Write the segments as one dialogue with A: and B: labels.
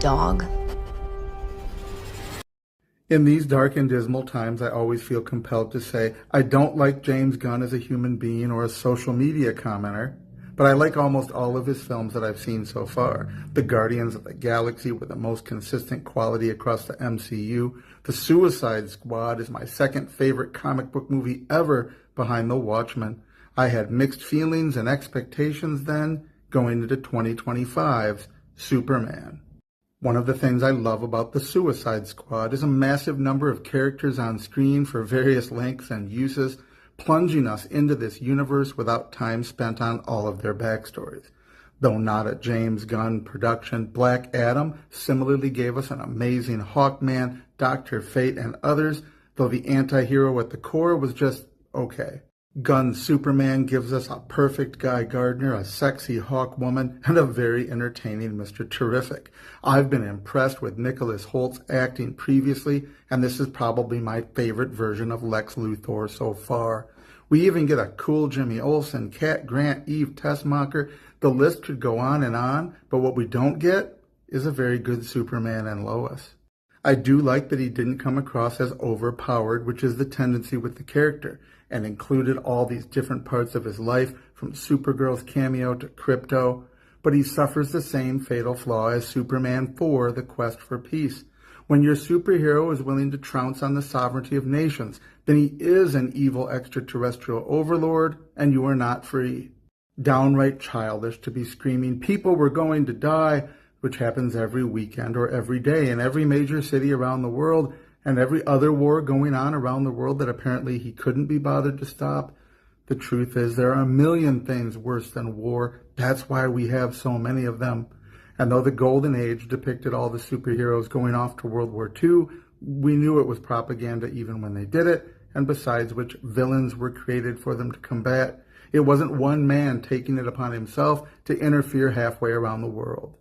A: dog.
B: In these dark and dismal times, I always feel compelled to say, I don't like James Gunn as a human being or a social media commenter, but I like almost all of his films that I've seen so far. The Guardians of the Galaxy were the most consistent quality across the MCU. The Suicide Squad is my second favorite comic book movie ever behind The Watchmen. I had mixed feelings and expectations then going into 2025's Superman. One of the things I love about the Suicide Squad is a massive number of characters on screen for various lengths and uses, plunging us into this universe without time spent on all of their backstories. Though not a James Gunn production, Black Adam similarly gave us an amazing Hawkman, Dr. Fate, and others, though the anti-hero at the core was just okay. Gunn's Superman gives us a perfect Guy Gardner, a sexy Hawkwoman, and a very entertaining Mr. Terrific. I've been impressed with Nicholas Holt's acting previously, and this is probably my favorite version of Lex Luthor so far. We even get a cool Jimmy Olsen, Cat Grant, Eve Tessmacher. The list could go on, but what we don't get is a very good Superman and Lois. I do like that he didn't come across as overpowered, which is the tendency with the character, and included all these different parts of his life, from Supergirl's cameo to Krypto, but he suffers the same fatal flaw as Superman 4, The Quest for Peace. When your superhero is willing to trounce on the sovereignty of nations, then he is an evil extraterrestrial overlord, and you are not free. Downright childish to be screaming, "People were going to die," which happens every weekend or every day in every major city around the world, and every other war going on around the world that apparently he couldn't be bothered to stop. The truth is there are a million things worse than war. That's why we have so many of them. And though the Golden Age depicted all the superheroes going off to World War II, we knew it was propaganda even when they did it, and besides which, villains were created for them to combat. It wasn't one man taking it upon himself to interfere halfway around the world.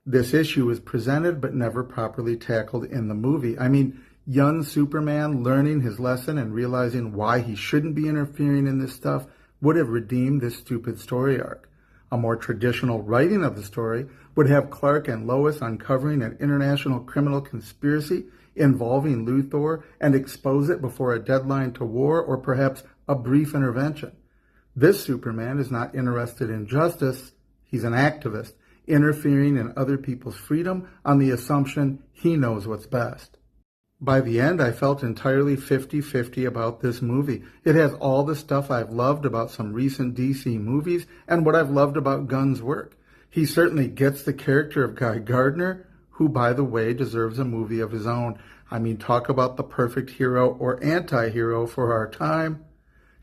B: This issue is presented but never properly tackled in the movie. I mean, young Superman learning his lesson and realizing why he shouldn't be interfering in this stuff would have redeemed this stupid story arc. A more traditional writing of the story would have Clark and Lois uncovering an international criminal conspiracy involving Luthor and expose it before a deadline to war or perhaps a brief intervention. This Superman is not interested in justice. He's an activist, interfering in other people's freedom on the assumption he knows what's best. By the end, I felt entirely 50-50 about this movie. It has all the stuff I've loved about some recent DC movies and what I've loved about Gunn's work. He certainly gets the character of Guy Gardner, who, by the way, deserves a movie of his own. I mean, talk about the perfect hero or anti-hero for our time.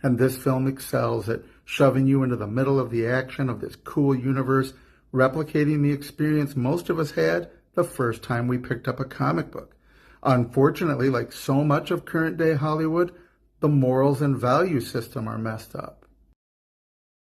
B: And this film excels at shoving you into the middle of the action of this cool universe, replicating the experience most of us had the first time we picked up a comic book. Unfortunately, like so much of current-day Hollywood, the morals and value system are messed up.